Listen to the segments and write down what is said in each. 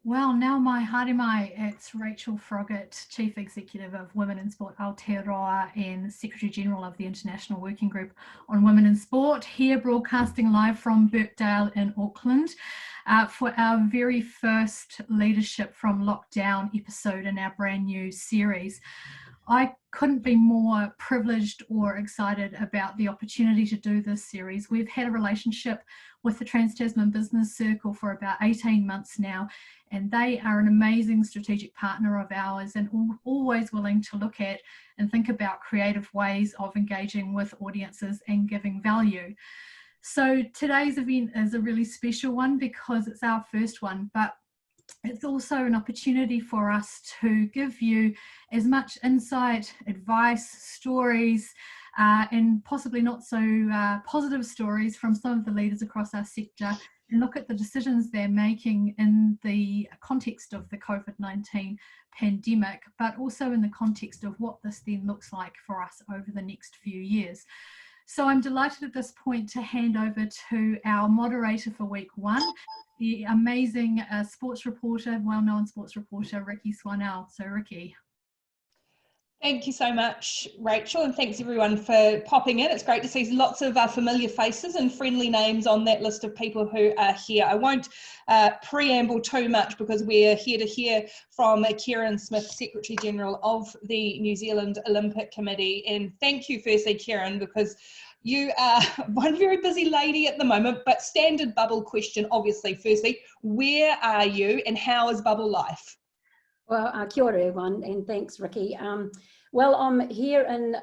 Well, now my haere mai, it's Rachel Froggatt, Chief Executive of Women in Sport Aotearoa and Secretary General of the International Working Group on Women in Sport, here broadcasting live from Birkdale in Auckland for our very first Leadership from Lockdown episode in our brand new series. I couldn't be more privileged or excited about the opportunity to do this series. We've had a relationship with the Trans-Tasman Business Circle for about 18 months now, and they are an amazing strategic partner of ours and always willing to look at and think about creative ways of engaging with audiences and giving value. So today's event is a really special one because it's our first one, but it's also an opportunity for us to give you as much insight, advice, stories, and possibly not so positive stories from some of the leaders across our sector, and look at the decisions they're making in the context of the COVID-19 pandemic, but also in the context of what this then looks like for us over the next few years. So I'm delighted at this point to hand over to our moderator for week one, the amazing sports reporter, well-known sports reporter, Rikki Swannell. So Rikki. Thank you so much, Rachel, and thanks everyone for popping in. It's great to see lots of familiar faces and friendly names on that list of people who are here. I won't preamble too much because we're here to hear from Kereyn Smith, Secretary General of the New Zealand Olympic Committee. And thank you firstly, Kereyn, because you are one very busy lady at the moment, but standard bubble question, obviously. Firstly, where are you and how is bubble life? Well, kia ora everyone, and thanks, Rikki. Well, I'm here in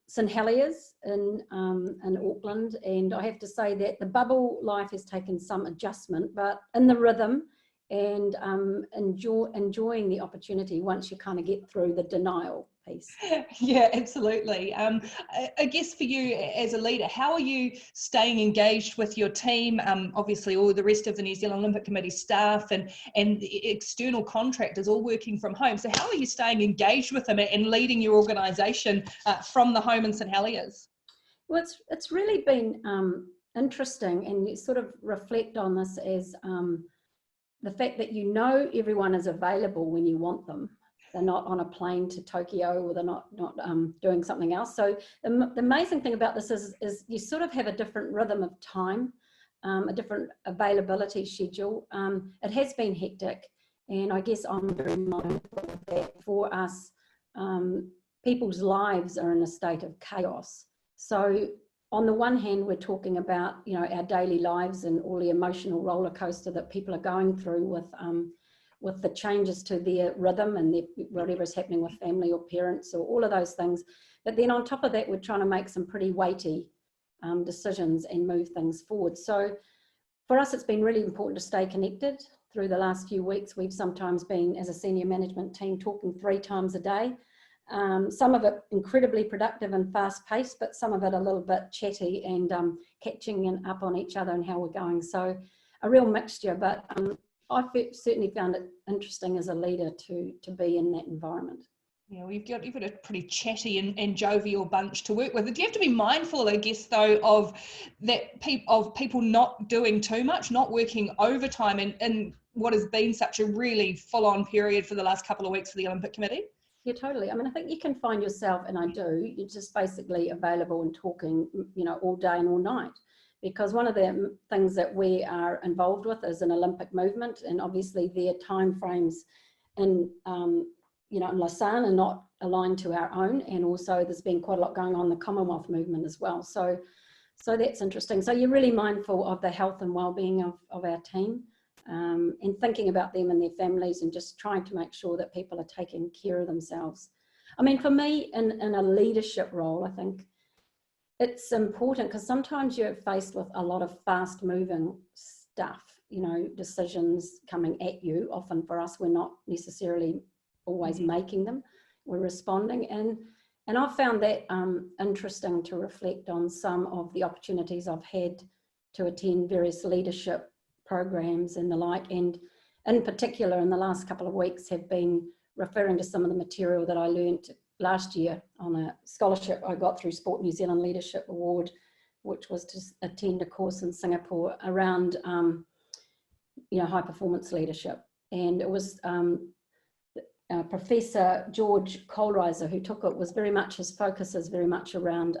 St Heliers in Auckland, and I have to say that the bubble life has taken some adjustment, but in the rhythm and enjoying the opportunity once you kind of get through the denial piece. Yeah, absolutely. I guess for you as a leader, how are you staying engaged with your team? Obviously, all the rest of the New Zealand Olympic Committee staff and external contractors all working from home. So how are you staying engaged with them and leading your organisation from the home in St Heliers? Well, it's really been interesting, and you sort of reflect on this as the fact that you know everyone is available when you want them. They're not on a plane to Tokyo, or they're not doing something else. So the amazing thing about this is you sort of have a different rhythm of time, a different availability schedule. It has been hectic, and I guess I'm very mindful of that. For us, people's lives are in a state of chaos. So on the one hand, we're talking about, you know, our daily lives and all the emotional roller coaster that people are going through with the changes to their rhythm and whatever's happening with family or parents or all of those things. But then on top of that, we're trying to make some pretty weighty decisions and move things forward. So for us, it's been really important to stay connected through the last few weeks. We've sometimes been, as a senior management team, talking 3 times a day. Some of it incredibly productive and fast paced, but some of it a little bit chatty and catching up on each other and how we're going. So a real mixture, but I've certainly found it interesting as a leader to be in that environment. Yeah, well, you've got a pretty chatty and jovial bunch to work with. Do you have to be mindful, I guess, though, of that people not doing too much, not working overtime in what has been such a really full-on period for the last couple of weeks for the Olympic Committee? Yeah, totally. I mean, I think you can find yourself, and I do, you're just basically available and talking, you know, all day and all night. Because one of the things that we are involved with is an Olympic movement, and obviously their timeframes in, you know, in Lausanne are not aligned to our own, and also there's been quite a lot going on in the Commonwealth movement as well. So that's interesting. So you're really mindful of the health and well-being of our team, and thinking about them and their families, and just trying to make sure that people are taking care of themselves. I mean, for me, in a leadership role, I think it's important because sometimes you're faced with a lot of fast moving stuff, you know, decisions coming at you. Often for us, we're not necessarily always making them, we're responding. And I've found that interesting to reflect on some of the opportunities I've had to attend various leadership programs and the like. And in particular, in the last couple of weeks, have been referring to some of the material that I learned last year on a scholarship I got through Sport New Zealand Leadership Award which was to attend a course in Singapore around, high performance leadership. And it was Professor George Kohlreiser who took it. Was very much, his focus is very much around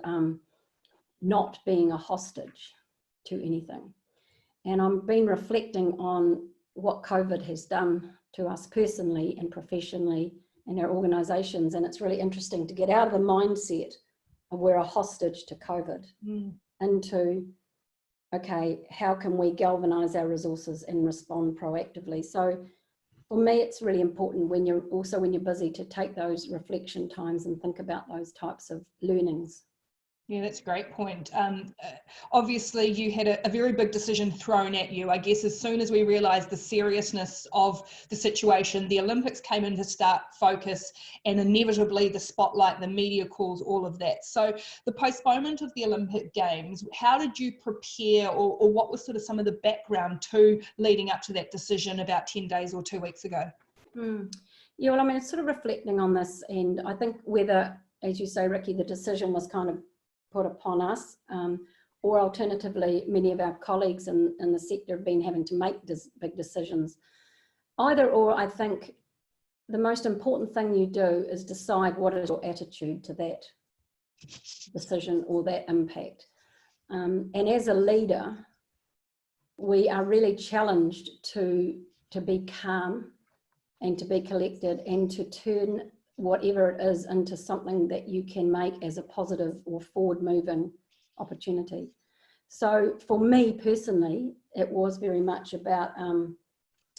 not being a hostage to anything. And I've been reflecting on what COVID has done to us personally and professionally and our organisations. And it's really interesting to get out of the mindset of we're a hostage to COVID into, okay, how can we galvanise our resources and respond proactively? So for me, it's really important when you're busy to take those reflection times and think about those types of learnings. Yeah, that's a great point. Obviously, you had a very big decision thrown at you. I guess as soon as we realised the seriousness of the situation, the Olympics came into stark focus, and inevitably the spotlight, the media calls, all of that. So the postponement of the Olympic Games, how did you prepare, or what was sort of some of the background to leading up to that decision about 10 days or 2 weeks ago? Yeah, well, I mean, it's sort of reflecting on this, and I think whether, as you say, Rikki, the decision was kind of put upon us, or alternatively, many of our colleagues in the sector have been having to make big decisions. Either or, I think the most important thing you do is decide what is your attitude to that decision or that impact. And as a leader, we are really challenged to be calm and to be collected and to turn whatever it is into something that you can make as a positive or forward moving opportunity. So for me personally, it was very much about,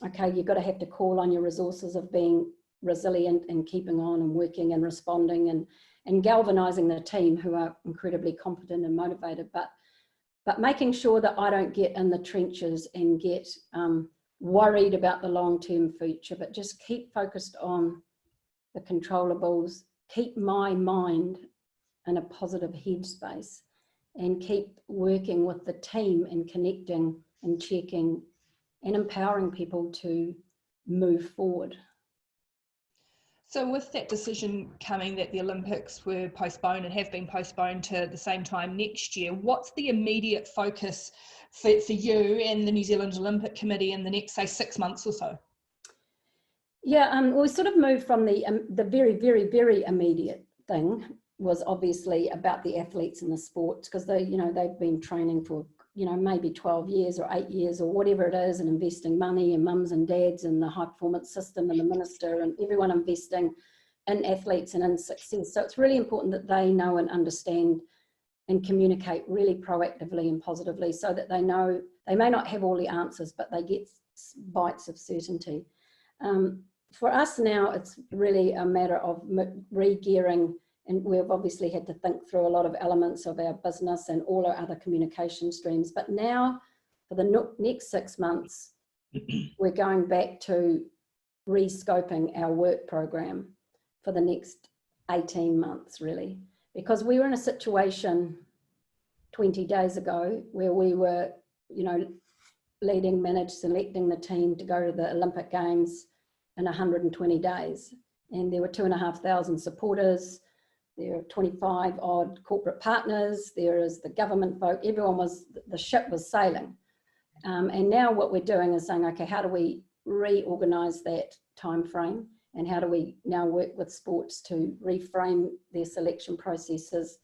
okay, you've got to have to call on your resources of being resilient and keeping on and working and responding and galvanizing the team who are incredibly competent and motivated, but making sure that I don't get in the trenches and get worried about the long-term future, but just keep focused on the controllables, keep my mind in a positive headspace, and keep working with the team and connecting and checking and empowering people to move forward. So with that decision coming that the Olympics were postponed and have been postponed to the same time next year, what's the immediate focus for you and the New Zealand Olympic Committee in the next, say, 6 months or so? Yeah, we sort of moved from the very, very, very immediate thing was obviously about the athletes and the sports, because they've been training for, maybe 12 years or 8 years or whatever it is, and investing money, and mums and dads and the high performance system and the minister and everyone investing in athletes and in success. So it's really important that they know and understand and communicate really proactively and positively, so that they know they may not have all the answers, but they get bites of certainty. For us now, it's really a matter of re-gearing, and we've obviously had to think through a lot of elements of our business and all our other communication streams. But now, for the next 6 months, we're going back to re-scoping our work program for the next 18 months, really. Because we were in a situation 20 days ago where we were, selecting the team to go to the Olympic Games in 120 days. And there were 2,500 supporters, there are 25 odd corporate partners, there is the government folk, the ship was sailing. And now what we're doing is saying, okay, how do we reorganise that time frame, and how do we now work with sports to reframe their selection processes?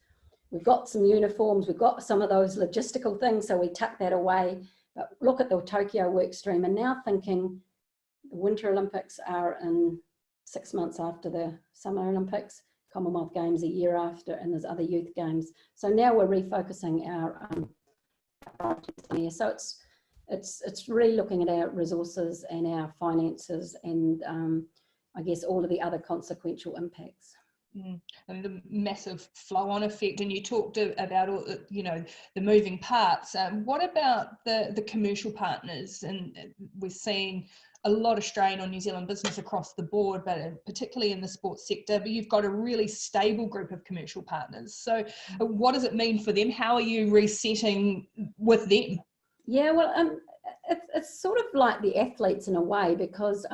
We've got some uniforms, we've got some of those logistical things, so we tuck that away. But look at the Tokyo work stream, and now thinking the Winter Olympics are in 6 months after the Summer Olympics, Commonwealth Games a year after, and there's other youth games. So now we're refocusing our so it's really looking at our resources and our finances and I guess all of the other consequential impacts. And the massive flow-on effect, and you talked about all the moving parts. What about the commercial partners? And we're seeing a lot of strain on New Zealand business across the board, but particularly in the sports sector. But you've got a really stable group of commercial partners. So, what does it mean for them? How are you resetting with them? Yeah, well, it's sort of like the athletes in a way, because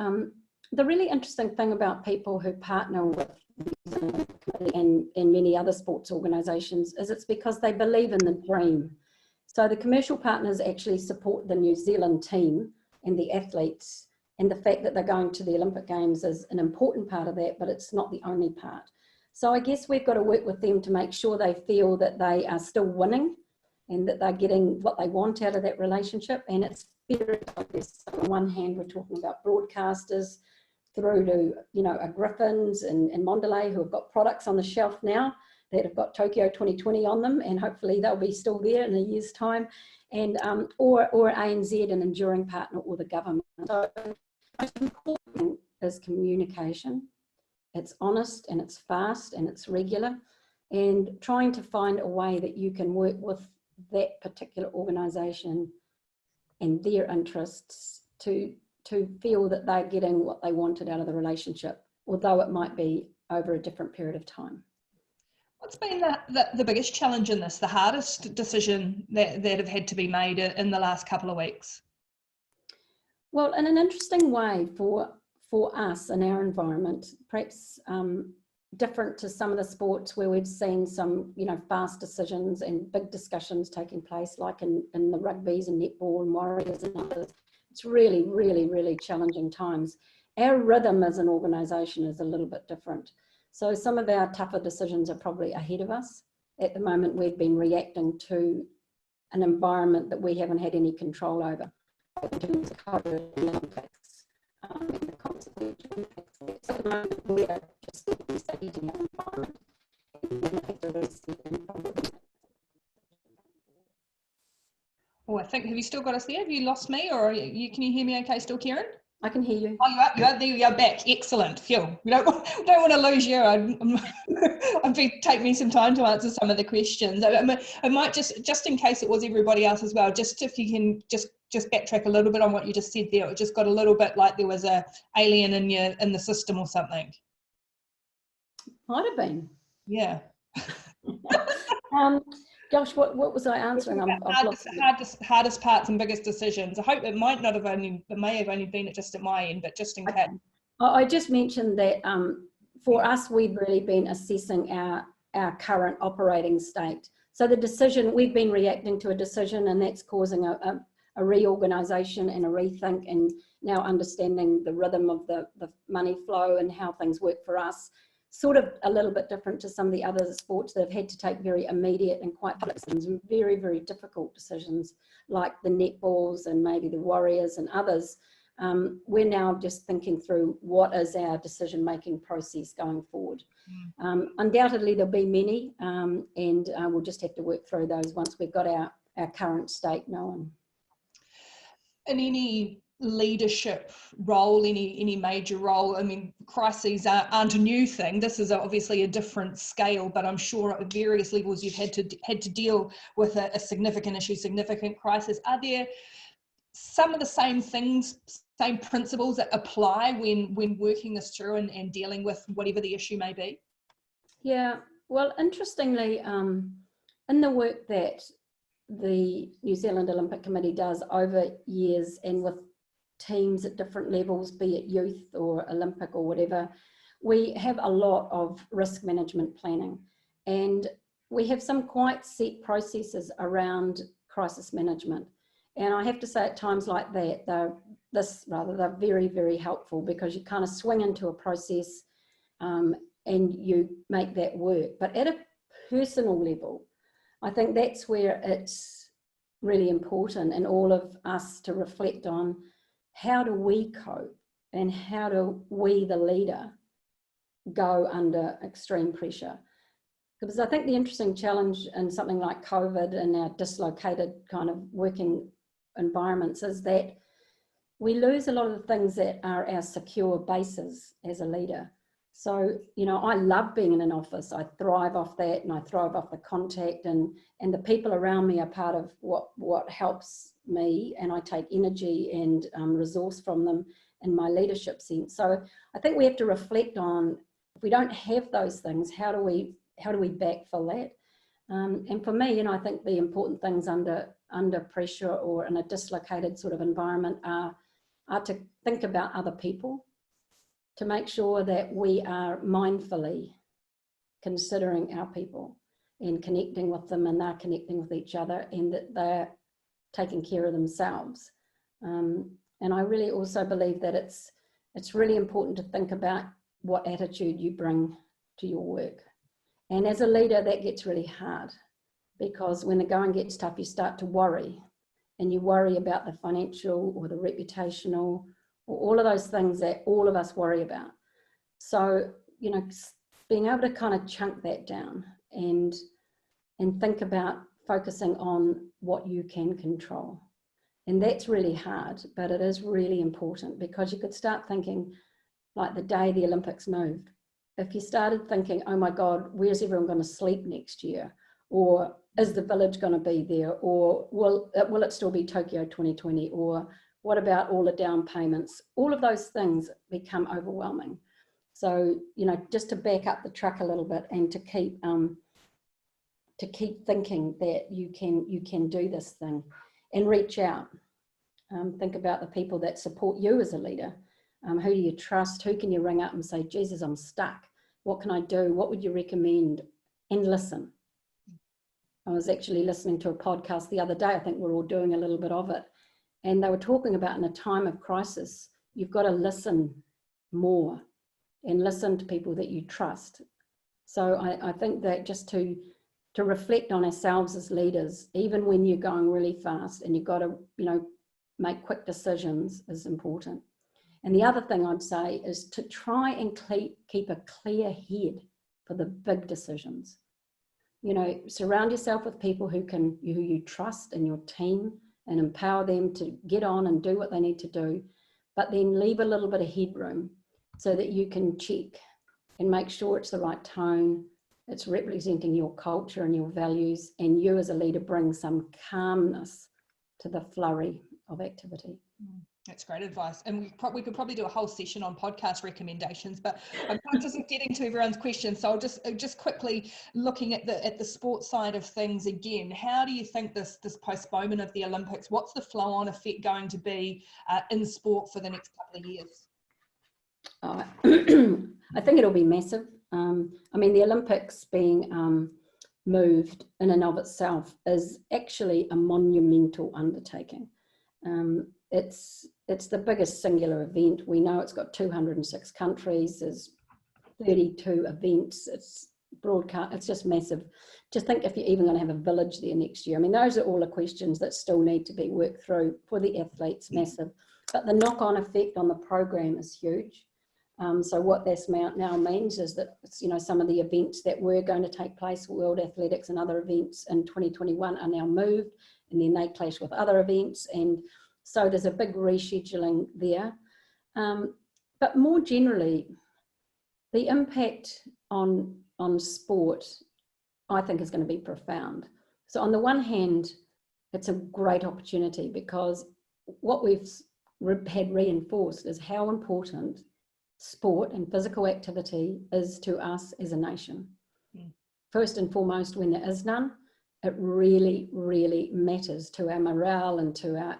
the really interesting thing about people who partner with and many other sports organisations is it's because they believe in the dream So the commercial partners actually support the New Zealand team and the athletes, and the fact that they're going to the Olympic Games is an important part of that, but it's not the only part. So I guess we've got to work with them to make sure they feel that they are still winning and that they're getting what they want out of that relationship. And it's very diverse. So on one hand, we're talking about broadcasters through to, you know, a Griffins and Mondelez, who have got products on the shelf now that have got Tokyo 2020 on them, and hopefully they'll be still there in a year's time, and or ANZ, an enduring partner, or the government. So most important is communication. It's honest and it's fast and it's regular, and trying to find a way that you can work with that particular organisation and their interests to feel that they're getting what they wanted out of the relationship, although it might be over a different period of time. What's been the biggest challenge in this, the hardest decision that have had to be made in the last couple of weeks? Well, in an interesting way for us in our environment, perhaps different to some of the sports where we've seen some, you know, fast decisions and big discussions taking place, like in the rugbies and netball and Warriors and others. It's really, really, really challenging times. Our rhythm as an organisation is a little bit different. So some of our tougher decisions are probably ahead of us. At the moment, we've been reacting to an environment that we haven't had any control over in terms of COVID and Olympics and the consequential impacts. So at the moment, we are just staging our environment. Oh, I think, have you still got us there? Have you lost me, or can you hear me okay still, Kereyn? I can hear you. Oh, you are there, you are back. Excellent. Phew. We don't want to lose you. It'd take me some time to answer some of the questions. I might just in case it was everybody else as well, just if you can just backtrack a little bit on what you just said there. It just got a little bit like there was a alien in the system or something. Might have been. Yeah. Josh, what was I answering? Hardest parts and biggest decisions. I hope it may have only been just at my end, but just in case. I just mentioned that for us, we've really been assessing our current operating state. So the decision, we've been reacting to a decision, and that's causing a reorganisation and a rethink, and now understanding the rhythm of the money flow and how things work for us. Sort of a little bit different to some of the other sports that have had to take very immediate and quite public decisions, and very, very difficult decisions like the netballs and maybe the Warriors and others. We're now just thinking through what is our decision-making process going forward. Undoubtedly there'll be many, and we'll just have to work through those once we've got our current state known. In any leadership role, any major role, I mean, crises aren't a new thing. This is obviously a different scale, but I'm sure at various levels you've had to deal with a significant issue, significant crisis. Are there some of the same things, same principles that apply when working this through and dealing with whatever the issue may be? Yeah, well, interestingly, in the work that the New Zealand Olympic Committee does over years and with teams at different levels, be it youth or Olympic or whatever, we have a lot of risk management planning, and we have some quite set processes around crisis management. And I have to say, at times like that, they're very, very helpful, because you kind of swing into a process and you make that work. But at a personal level, I think that's where it's really important, and all of us to reflect on, how do we cope, and how do we, the leader, go under extreme pressure? Because I think the interesting challenge in something like COVID and our dislocated kind of working environments is that we lose a lot of the things that are our secure bases as a leader. So, you know, I love being in an office. I thrive off that, and I thrive off the contact, and the people around me are part of what helps me, and I take energy and resource from them in my leadership sense. So I think we have to reflect on, if we don't have those things, how do we backfill that? And for me, you know, I think the important things under pressure or in a dislocated sort of environment are to think about other people, to make sure that we are mindfully considering our people. and connecting with them, and they're connecting with each other, and that they're taking care of themselves. And I really also believe that it's really important to think about what attitude you bring to your work. And as a leader, that gets really hard, because when the going gets tough, you start to worry, and you worry about the financial or the reputational or all of those things that all of us worry about. So, you know, being able to kind of chunk that down and think about focusing on what you can control. And that's really hard, but it is really important, because you could start thinking like the day the Olympics moved. If you started thinking, oh my God, where's everyone going to sleep next year? Or is the village going to be there? Or will it still be Tokyo 2020? Or what about all the down payments? All of those things become overwhelming. So, you know, just to back up the truck a little bit and to keep thinking that you can do this thing, and reach out. Think about the people that support you as a leader. Who do you trust? Who can you ring up and say, Jesus, I'm stuck. What can I do? What would you recommend? And listen. I was actually listening to a podcast the other day. I think we're all doing a little bit of it. And they were talking about, in a time of crisis, you've got to listen more and listen to people that you trust. So I think that just to reflect on ourselves as leaders, even when you're going really fast and you've got to, you know, make quick decisions, is important. And the other thing I'd say is to try and keep a clear head for the big decisions. You know, surround yourself with people who you trust in your team, and empower them to get on and do what they need to do, but then leave a little bit of headroom so that you can check and make sure it's the right tone, it's representing your culture and your values, and you as a leader bring some calmness to the flurry of activity. That's great advice. And we could probably do a whole session on podcast recommendations, but I'm conscious of getting to everyone's questions. So I'll just quickly looking at the sports side of things again. How do you think this postponement of the Olympics, what's the flow-on effect going to be in sport for the next couple of years? I think it'll be massive. I mean, the Olympics being moved in and of itself is actually a monumental undertaking. It's the biggest singular event. We know it's got 206 countries, there's 32 events, it's broadcast, it's just massive. Just think if you're even going to have a village there next year. I mean, those are all the questions that still need to be worked through for the athletes, massive. But the knock-on effect on the program is huge. So what this now means is that, you know, some of the events that were going to take place, World Athletics and other events in 2021, are now moved, and then they clash with other events, and so there's a big rescheduling there. But more generally, the impact on sport, I think, is going to be profound. So on the one hand, it's a great opportunity, because what we've had reinforced is how important sport and physical activity is to us as a nation. First and foremost, when there is none, it really, really matters to our morale and to our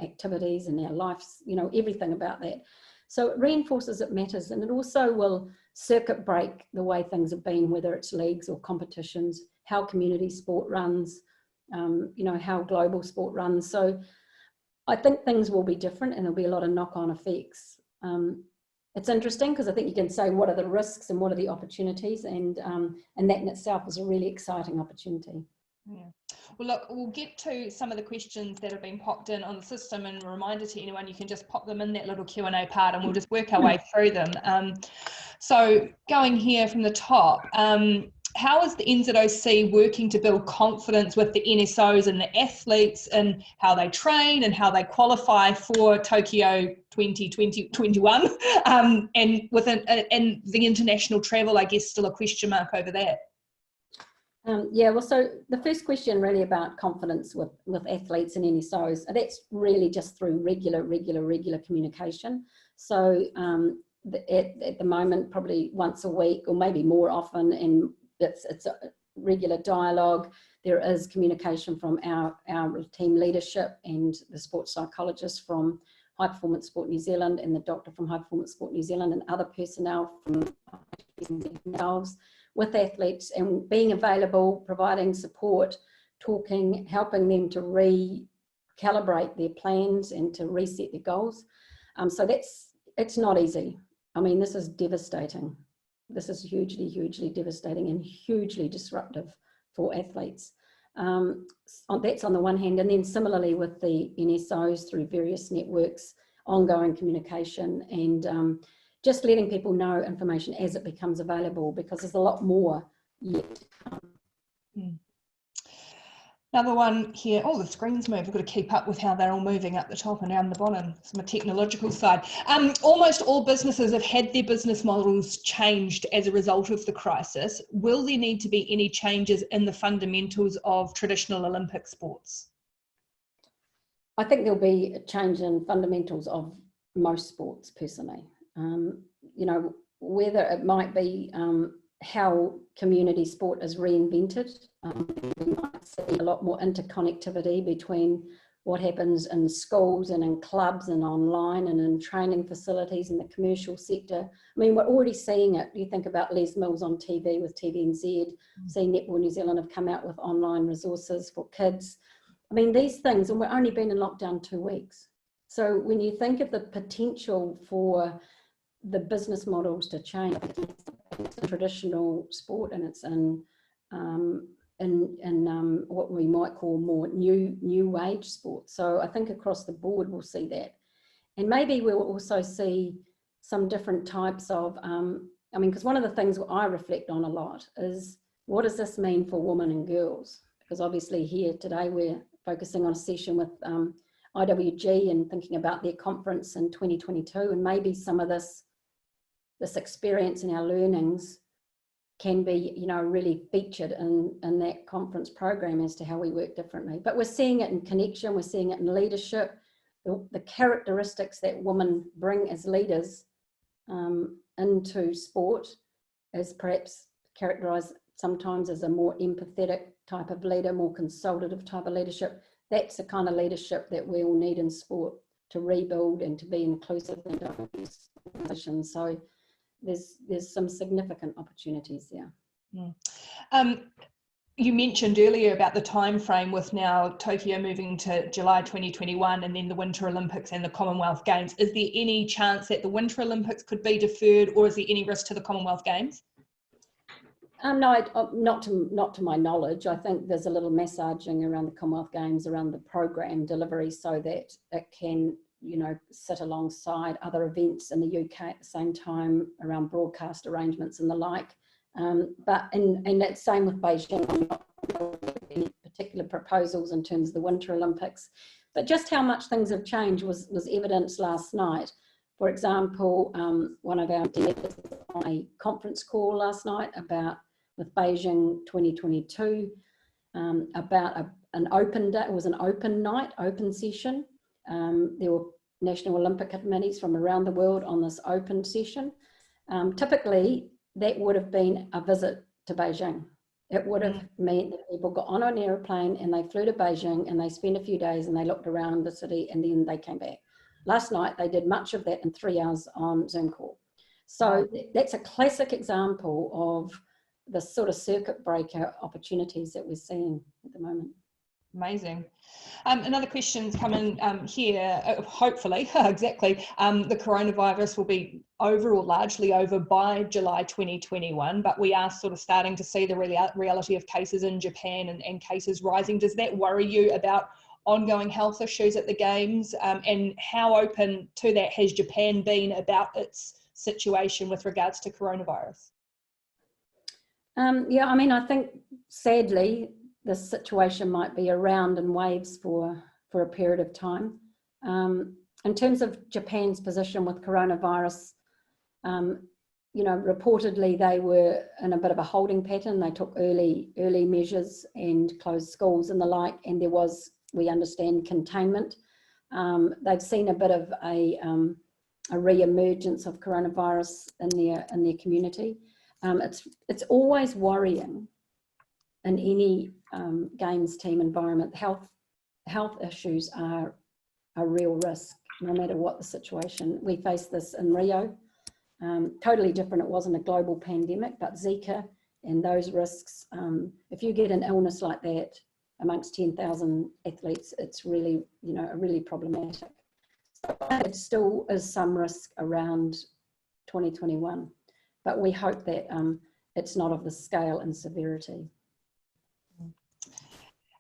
activities and our lives, you know, everything about that. So it reinforces it matters, and it also will circuit break the way things have been, whether it's leagues or competitions, how community sport runs, you know, how global sport runs. So I think things will be different, and there'll be a lot of knock-on effects. It's interesting because I think you can say what are the risks and what are the opportunities, and that in itself is a really exciting opportunity. Yeah. Well, look, we'll get to some of the questions that have been popped in on the system, and a reminder to anyone, you can just pop them in that little Q&A part, and we'll just work our way through them. So going here from the top, how is the NZOC working to build confidence with the NSOs and the athletes, and how they train and how they qualify for Tokyo 2021, and the international travel, I guess, still a question mark over that? Yeah, well, so the first question really about confidence with athletes and NSOs, that's really just through regular communication. So at the moment, probably once a week or maybe more often, and it's a regular dialogue. There is communication from our team leadership and the sports psychologist from High Performance Sport New Zealand, and the doctor from High Performance Sport New Zealand, and other personnel from themselves. with athletes and being available, providing support, talking, helping them to recalibrate their plans and to reset their goals. So it's not easy. I mean, this is devastating. This is hugely, hugely devastating and hugely disruptive for athletes. That's on the one hand, and then similarly with the NSOs through various networks, ongoing communication, and just letting people know information as it becomes available, because there's a lot more yet to come. Another one here, oh, the screens move. We've got to keep up with how they're all moving up the top and down the bottom. It's my technological side. Almost all businesses have had their business models changed as a result of the crisis. Will there need to be any changes in the fundamentals of traditional Olympic sports? I think there'll be a change in fundamentals of most sports, personally. You know, whether it might be how community sport is reinvented. We might see a lot more interconnectivity between what happens in schools and in clubs and online and in training facilities in the commercial sector. I mean, we're already seeing it. You think about Les Mills on TV with TVNZ, seeing Netball New Zealand have come out with online resources for kids. I mean, these things, and we've only been in lockdown 2 weeks. So when you think of the potential for the business models to change, it's a traditional sport, and it's in what we might call more new wage sport. So I think across the board we'll see that, and maybe we'll also see some different types of. I mean, because one of the things I reflect on a lot is, what does this mean for women and girls? Because obviously here today we're focusing on a session with IWG and thinking about their conference in 2022, and maybe some of this experience and our learnings can be, you know, really featured in that conference program as to how we work differently. But we're seeing it in connection, we're seeing it in leadership, the characteristics that women bring as leaders into sport is perhaps characterised sometimes as a more empathetic type of leader, more consultative type of leadership. That's the kind of leadership that we all need in sport to rebuild and to be inclusive in diverse positions. So there's some significant opportunities there. You mentioned earlier about the time frame with now Tokyo moving to July 2021 and then the Winter Olympics and the Commonwealth Games. Is there any chance that the Winter Olympics could be deferred, or is there any risk to the Commonwealth Games? No, not to my knowledge. I think there's a little massaging around the Commonwealth Games, around the program delivery, so that it can, you know, sit alongside other events in the UK at the same time, around broadcast arrangements and the like. But and that's same with Beijing. I'm not aware of any particular proposals in terms of the Winter Olympics, but just how much things have changed was evidenced last night. For example, one of our directors was on a conference call last night with Beijing 2022 about an open day. It was an open night, open session. There were National Olympic committees from around the world on this open session. Typically, that would have been a visit to Beijing. It would have meant that people got on an aeroplane and they flew to Beijing and they spent a few days and they looked around the city and then they came back. Last night, they did much of that in 3 hours on Zoom call. So that's a classic example of the sort of circuit breaker opportunities that we're seeing at the moment. Amazing. Another question's come in here, hopefully, exactly. The coronavirus will be over or largely over by July 2021, but we are sort of starting to see the reality of cases in Japan and cases rising. Does that worry you about ongoing health issues at the Games? And how open to that has Japan been about its situation with regards to coronavirus? Yeah, I mean, I think sadly, this situation might be around in waves for a period of time. In terms of Japan's position with coronavirus, you know, reportedly they were in a bit of a holding pattern. They took early measures and closed schools and the like, and there was, we understand, containment. They've seen a bit of a re-emergence of coronavirus in their community. It's always worrying in any games team environment. Health issues are a real risk, no matter what the situation. We faced this in Rio. Totally different. It wasn't a global pandemic, but Zika And those risks, if you get an illness like that amongst 10,000 athletes, it's really, you know, really problematic. So it still is some risk around 2021, but we hope that it's not of the scale and severity.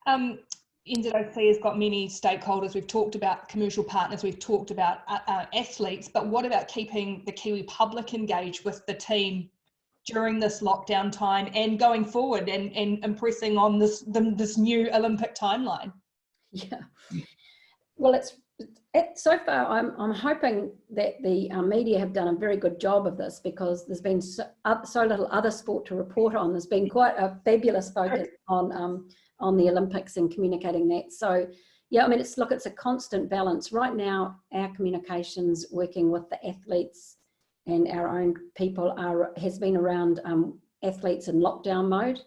NZOC has got many stakeholders. We've talked about commercial partners, we've talked about athletes, but what about keeping the Kiwi public engaged with the team during this lockdown time and going forward and impressing on this new Olympic timeline? Yeah, well, so far I'm hoping that the media have done a very good job of this, because there's been so little other sport to report on. There's been quite a fabulous focus on the Olympics and communicating that. So yeah, I mean, it's a constant balance. Right now, our communications working with the athletes and our own people has been around athletes in lockdown mode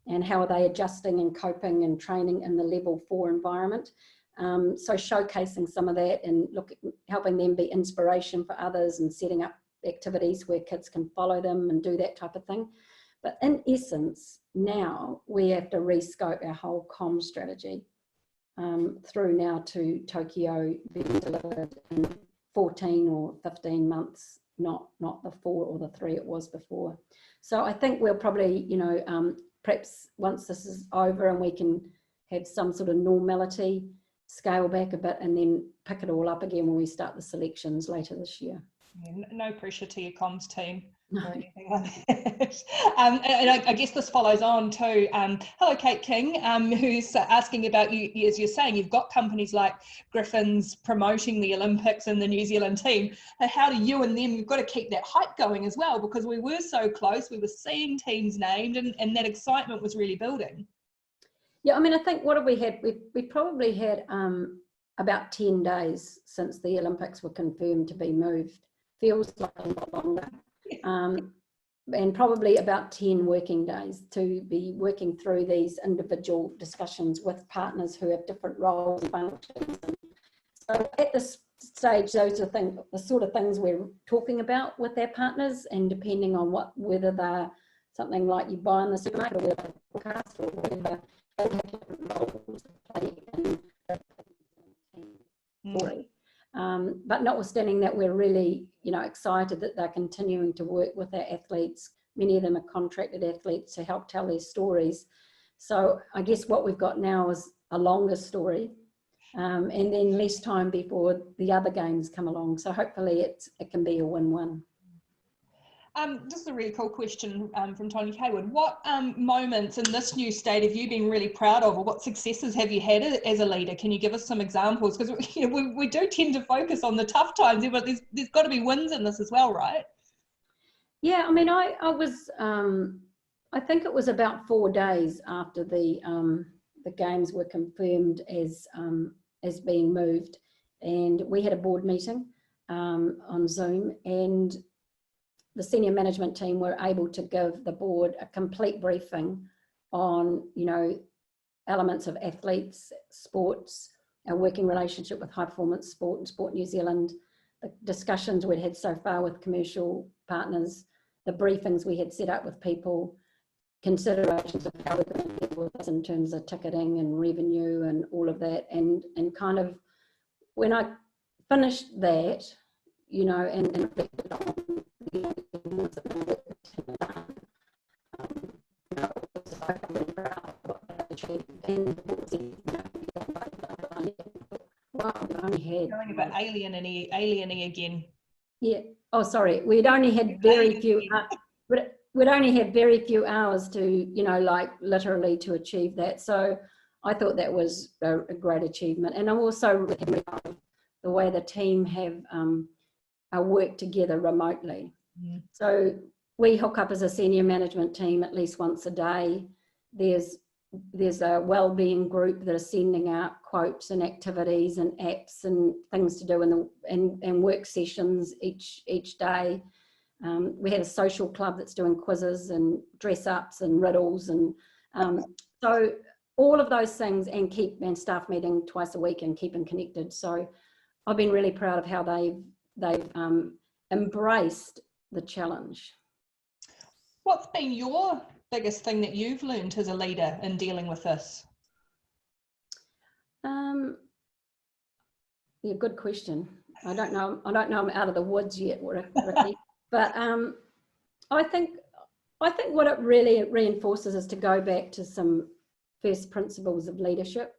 and how are they adjusting and coping and training in the level 4 environment. So showcasing some of that and helping them be inspiration for others and setting up activities where kids can follow them and do that type of thing. But in essence, now we have to rescope our whole comm strategy through now to Tokyo being delivered in 14 or 15 months, not the 4 or the 3 it was before. So I think we'll probably, you know, perhaps once this is over and we can have some sort of normality, scale back a bit and then pick it all up again when we start the selections later this year. Yeah, no pressure to your comms team No. or anything like that. And I guess this follows on to hello Kate King, who's asking about you. As you're saying, you've got companies like Griffin's promoting the Olympics and the New Zealand team. How do you and them, you've got to keep that hype going as well, because we were so close, we were seeing teams named and that excitement was really building. Yeah, I mean, I think what have we had? We probably had about 10 days since the Olympics were confirmed to be moved. Feels like a lot longer. And probably about 10 working days to be working through these individual discussions with partners who have different roles and functions. And so at this stage, those are the sort of things we're talking about with our partners, and depending on whether they're something like you buy in the supermarket or whether they're broadcast or whatever, they have different roles to play in the story. But notwithstanding that, we're really, you know, excited that they're continuing to work with our athletes. Many of them are contracted athletes to help tell their stories. So I guess what we've got now is a longer story, and then less time before the other games come along. So hopefully it can be a win-win. Just a really cool question from Tony Hayward. What moments in this new state have you been really proud of, or what successes have you had as a leader? Can you give us some examples? Because you know, we do tend to focus on the tough times, but there's got to be wins in this as well, right? Yeah, I mean, I was, I think it was about 4 days after the games were confirmed as being moved, and we had a board meeting on Zoom, and the senior management team were able to give the board a complete briefing on, you know, elements of athletes, sports, our working relationship with high performance sport and Sport New Zealand, the discussions we'd had so far with commercial partners, the briefings we had set up with people, considerations of how we're going to deal with this in terms of ticketing and revenue and all of that. And kind of when I finished that, you know, and reflected on Going about alien-y again. Yeah. Oh, sorry. We'd only had very few. We'd only had very few hours to, you know, like literally to achieve that. So I thought that was a great achievement, and I'm also really proud of the way the team have worked together remotely. Yeah. So we hook up as a senior management team at least once a day. There's a Wellbeing group that are sending out quotes and activities and apps and things to do and work sessions each day. We had a social club that's doing quizzes and dress ups and riddles, and so all of those things, and staff meeting twice a week and keeping connected. So I've been really proud of how they've embraced the challenge. What's been your biggest thing that you've learned as a leader in dealing with this? Yeah, good question. I don't know. I'm out of the woods yet, Rikki. But I think what it really reinforces is to go back to some first principles of leadership,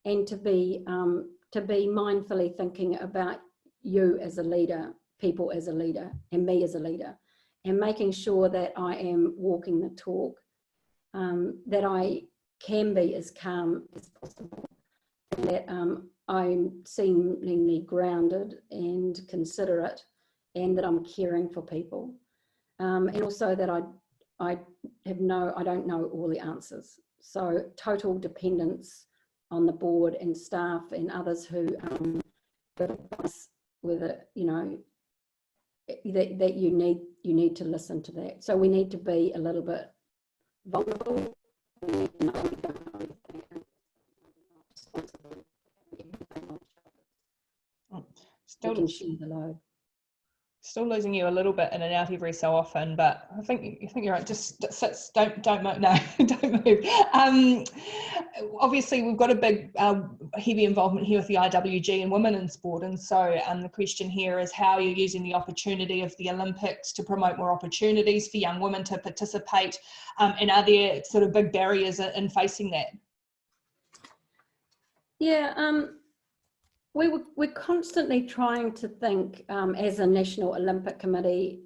and to be mindfully thinking about you as a leader, people as a leader, and me as a leader, and making sure that I am walking the talk, that I can be as calm as possible, and that I'm seemingly grounded and considerate, and that I'm caring for people, and also that I don't know all the answers. So total dependence on the board and staff and others who advise with it, you know, that you need to listen to that. So we need to be a little bit vulnerable. We need to know we don't know everything, and responsible. We can share the load. Still losing you a little bit in and out every so often, but I think you're right. Just sit, don't move. No, don't move. Obviously, we've got a big, heavy involvement here with the IWG and women in sport, and so the question here is how you're using the opportunity of the Olympics to promote more opportunities for young women to participate, and are there sort of big barriers in facing that? Yeah. We're constantly trying to think as a National Olympic Committee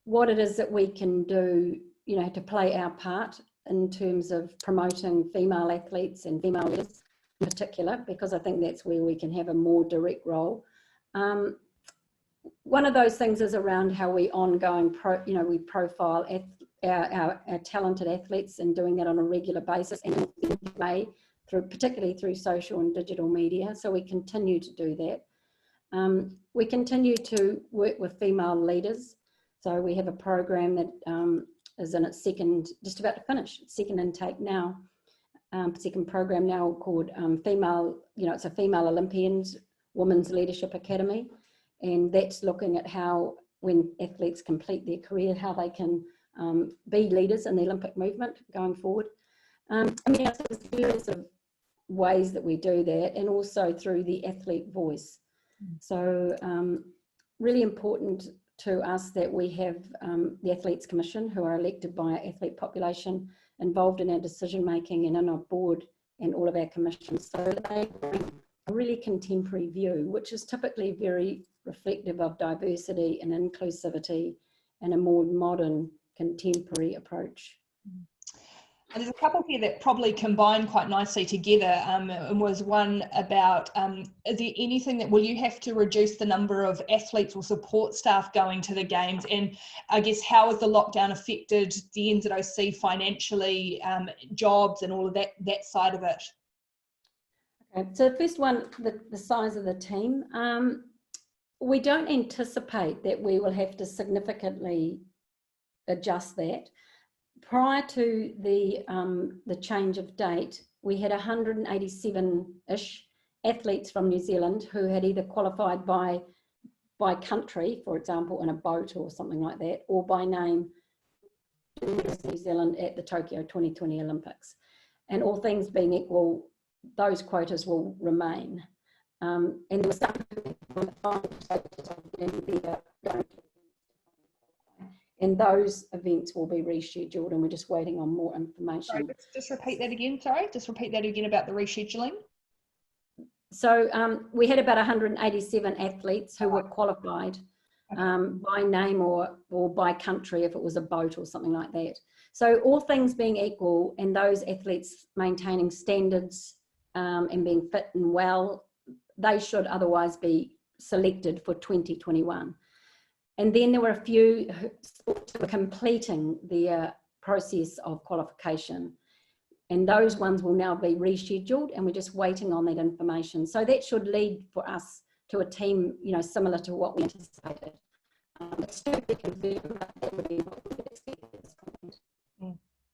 what it is that we can do, you know, to play our part in terms of promoting female athletes and female leaders in particular, because I think that's where we can have a more direct role. One of those things is around how we we profile our talented athletes, and doing that on a regular basis and in a way, particularly through social and digital media. So we continue to do that. We continue to work with female leaders. So we have a program that is in its just about to finish, second intake now, second program now called Female, it's a Female Olympians Women's Leadership Academy. And that's looking at how, when athletes complete their career, how they can be leaders in the Olympic movement going forward. There's various ways that we do that, and also through the athlete voice. So really important to us that we have the Athletes Commission, who are elected by our athlete population, involved in our decision making and in our board and all of our commissions. So they bring a really contemporary view, which is typically very reflective of diversity and inclusivity and a more modern contemporary approach. And there's a couple here that probably combine quite nicely together, and was one about, is there anything that, will you have to reduce the number of athletes or support staff going to the games? And I guess, how has the lockdown affected the NZOC financially, jobs and all of that side of it? Okay, so the first one, the size of the team. We don't anticipate that we will have to significantly adjust that. Prior to the change of date, we had 187-ish athletes from New Zealand who had either qualified by country, for example, in a boat or something like that, or by name in New Zealand at the Tokyo 2020 Olympics. And all things being equal, those quotas will remain. And there was some and those events will be rescheduled, and we're just waiting on more information. Sorry, just repeat that again. Sorry, just repeat that again about the rescheduling. So we had about 187 athletes who were qualified by name or by country, if it was a boat or something like that. So all things being equal, and those athletes maintaining standards and being fit and well, they should otherwise be selected for 2021. And then there were a few who were completing their process of qualification, and those ones will now be rescheduled, and we're just waiting on that information. So that should lead for us to a team, similar to what we anticipated. It's still to be confirmed, but that would be what we expect at this point.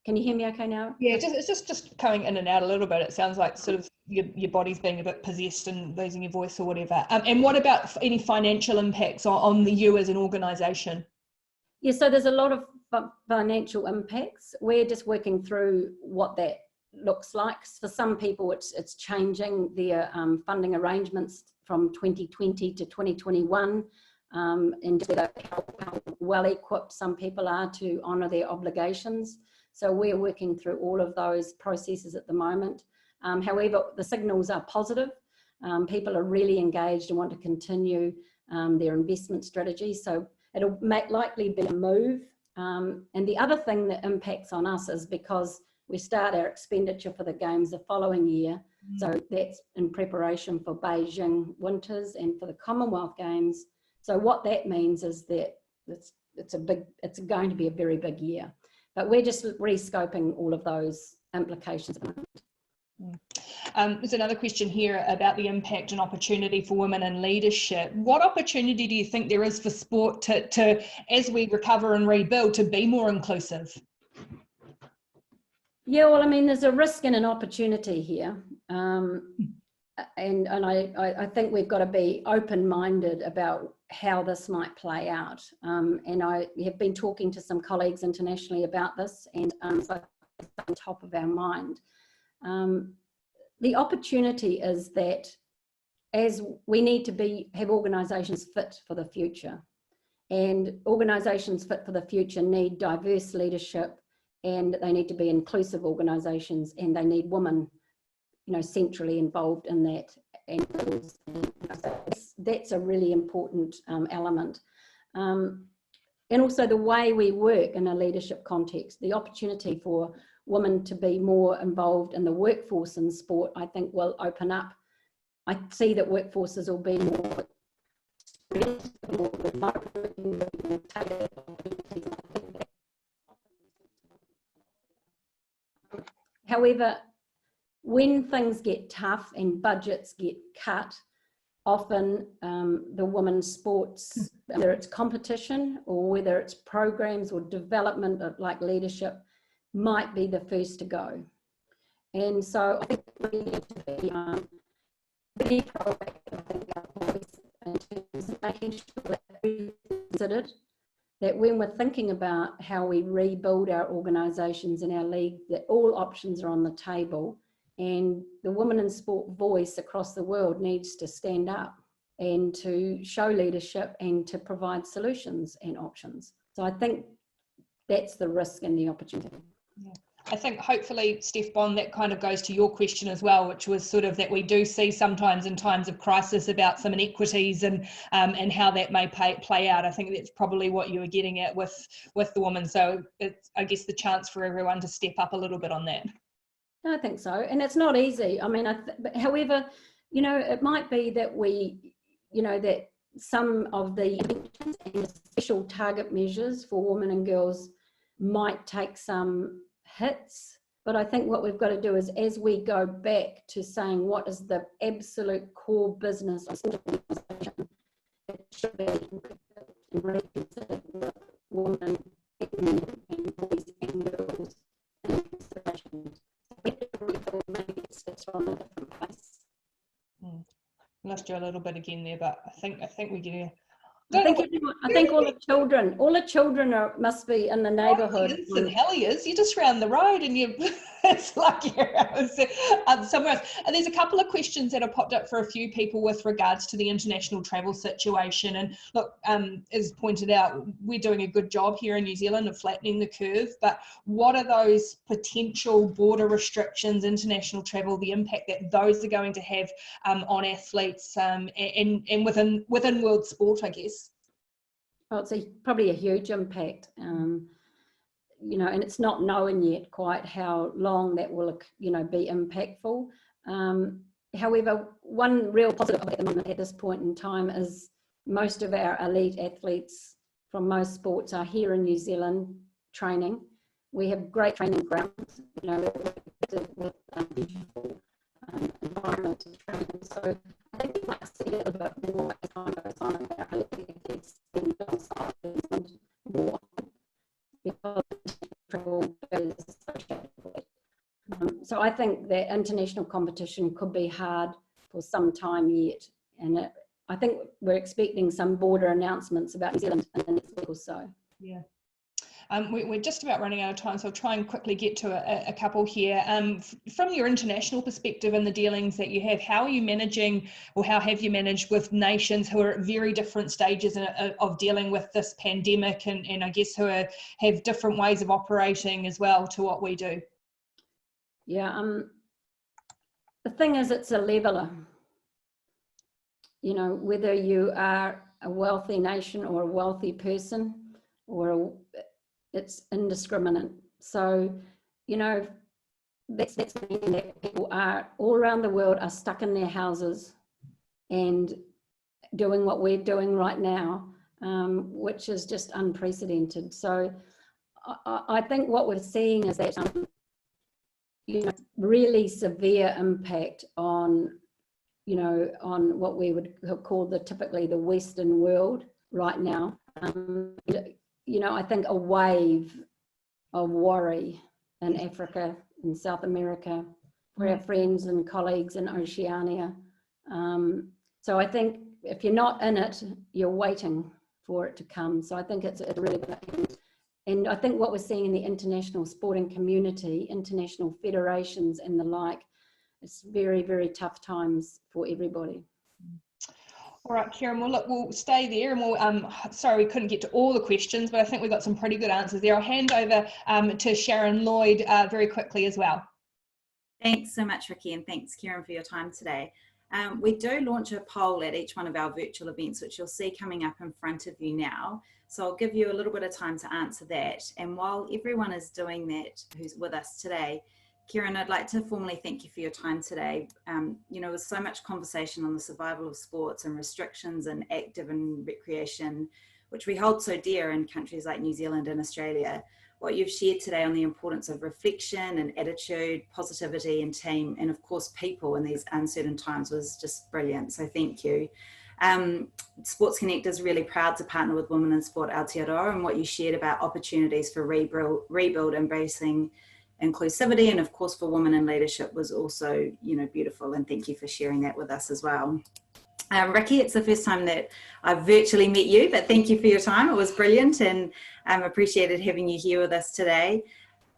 Can you hear me okay now? Yeah, it's just going in and out a little bit. It sounds like sort of your body's being a bit possessed and losing your voice or whatever. And what about any financial impacts on you as an organisation? Yeah, so there's a lot of financial impacts. We're just working through what that looks like. For some people, it's changing their funding arrangements from 2020 to 2021, and just how well equipped some people are to honour their obligations. So we're working through all of those processes at the moment. However, the signals are positive. People are really engaged and want to continue their investment strategy. So it'll likely be a move. And the other thing that impacts on us is because we start our expenditure for the Games the following year. So that's in preparation for Beijing Winters and for the Commonwealth Games. So what that means is that it's going to be a very big year. But we're just re-scoping all of those implications. There's another question here about the impact and opportunity for women in leadership. What opportunity do you think there is for sport to as we recover and rebuild, to be more inclusive? Yeah, well, I mean, there's a risk and an opportunity here. And I think we've got to be open-minded about how this might play out. And I have been talking to some colleagues internationally about this, and so it's on top of our mind. The opportunity is that as we need to have organisations fit for the future, and organisations fit for the future need diverse leadership, and they need to be inclusive organisations, and they need women, centrally involved in that. And that's a really important element. And also the way we work in a leadership context, the opportunity for women to be more involved in the workforce in sport, I think will open up. I see that workforces will be more However, when things get tough and budgets get cut, often the women's sports, whether it's competition or whether it's programs or development of like leadership, might be the first to go. And so I think we need to be very proactive, I think, our voice in terms of making sure that we considered that when we're thinking about how we rebuild our organisations and our league, that all options are on the table, and the women in sport voice across the world needs to stand up and to show leadership and to provide solutions and options. So I think that's the risk and the opportunity. Yeah. I think hopefully, Steph Bond, that kind of goes to your question as well, which was sort of that we do see sometimes in times of crisis about some inequities and how that may play out. I think that's probably what you were getting at with the women. So it's, I guess, the chance for everyone to step up a little bit on that. I think so, and it's not easy. I mean, however, it might be that that some of the interventions and special target measures for women and girls might take some hits, but I think what we've got to do is, as we go back to saying what is the absolute core business of the organisation, it should be reconsidered with women and boys and girls in consideration. Maybe it's from a different place. Lost you a little bit again there, but I think we get it. I think all the children must be in the neighbourhood. St Heliers, you're just round the road, and it's like you're somewhere else. And there's a couple of questions that have popped up for a few people with regards to the international travel situation. And look, as pointed out, we're doing a good job here in New Zealand of flattening the curve. But what are those potential border restrictions, international travel, the impact that those are going to have on athletes and within world sport, I guess? Well, it's probably a huge impact, and it's not known yet quite how long that will, be impactful. However, one real positive at the moment at this point in time is most of our elite athletes from most sports are here in New Zealand training. We have great training grounds, with beautiful environment to train. So I think we might see a little bit more as time goes on about how athletes being outside and more because travel is associated with it. So I think that international competition could be hard for some time yet, and I think we're expecting some border announcements about New Zealand in the next week or so. Yeah. We're just about running out of time, so I'll try and quickly get to a couple here. From your international perspective and the dealings that you have, how are you managing, or how have you managed with nations who are at very different stages of dealing with this pandemic, and I guess who have different ways of operating as well to what we do? Yeah, the thing is, it's a leveler. You know, whether you are a wealthy nation or a wealthy person, it's indiscriminate. So, you know, that's meaning that people are all around the world are stuck in their houses and doing what we're doing right now, which is just unprecedented. So I think what we're seeing is that you know, really severe impact on, you know, on what we would call typically the Western world right now. You know, I think a wave of worry in Africa, in South America, for our friends and colleagues in Oceania. So I think if you're not in it, you're waiting for it to come. So I think it's really good. And I think what we're seeing in the international sporting community, international federations and the like, it's very, very tough times for everybody. All right, Kereyn, well, look, we'll stay there, and we'll, sorry we couldn't get to all the questions, but I think we got some pretty good answers there. I'll hand over to Sharon Lloyd very quickly as well. Thanks so much, Rikki, and thanks, Kereyn, for your time today. We do launch a poll at each one of our virtual events, which you'll see coming up in front of you now. So I'll give you a little bit of time to answer that. And while everyone is doing that who's with us today, Kereyn, I'd like to formally thank you for your time today. You know, with so much conversation on the survival of sports and restrictions and active and recreation, which we hold so dear in countries like New Zealand and Australia, what you've shared today on the importance of reflection and attitude, positivity and team, and of course people in these uncertain times was just brilliant. So thank you. Sports Connect is really proud to partner with Women in Sport Aotearoa, and what you shared about opportunities for rebuild, embracing inclusivity, and of course for women in leadership was also, you know, beautiful, and thank you for sharing that with us as well. Rikki, it's the first time that I've virtually met you, but thank you for your time. It was brilliant, and appreciated having you here with us today.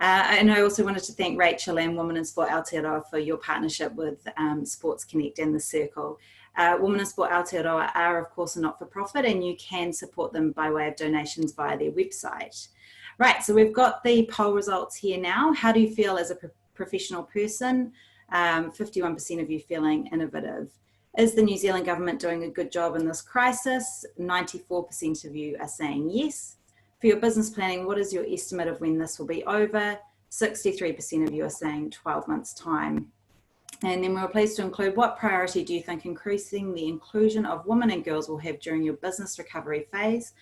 And I also wanted to thank Rachel and Women in Sport Aotearoa for your partnership with Sports Connect and the Circle. Women in Sport Aotearoa are of course a not-for-profit, and you can support them by way of donations via their website. Right, so we've got the poll results here now. How do you feel as a professional person? 51% of you feeling innovative. Is the New Zealand government doing a good job in this crisis? 94% of you are saying yes. For your business planning, what is your estimate of when this will be over? 63% of you are saying 12 months' time. And then we were pleased to include, what priority do you think increasing the inclusion of women and girls will have during your business recovery phase?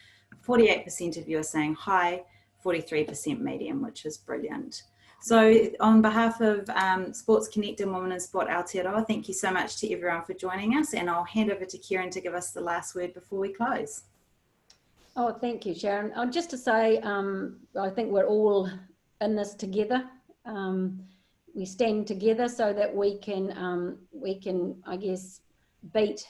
48% of you are saying high, 43% medium, which is brilliant. So on behalf of Sports Connect and Women in Sport Aotearoa, thank you so much to everyone for joining us, and I'll hand over to Kereyn to give us the last word before we close. Oh, thank you, Sharon. Just to say, I think we're all in this together. We stand together so that we can, I guess, beat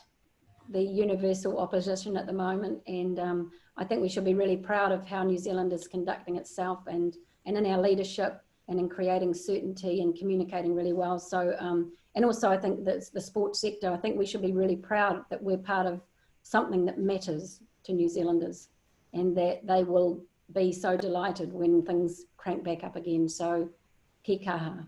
the universal opposition at the moment. And I think we should be really proud of how New Zealand is conducting itself, and in our leadership, and in creating certainty and communicating really well. So, and also I think that the sports sector, I think we should be really proud that we're part of something that matters to New Zealanders, and that they will be so delighted when things crank back up again. So, ki kaha.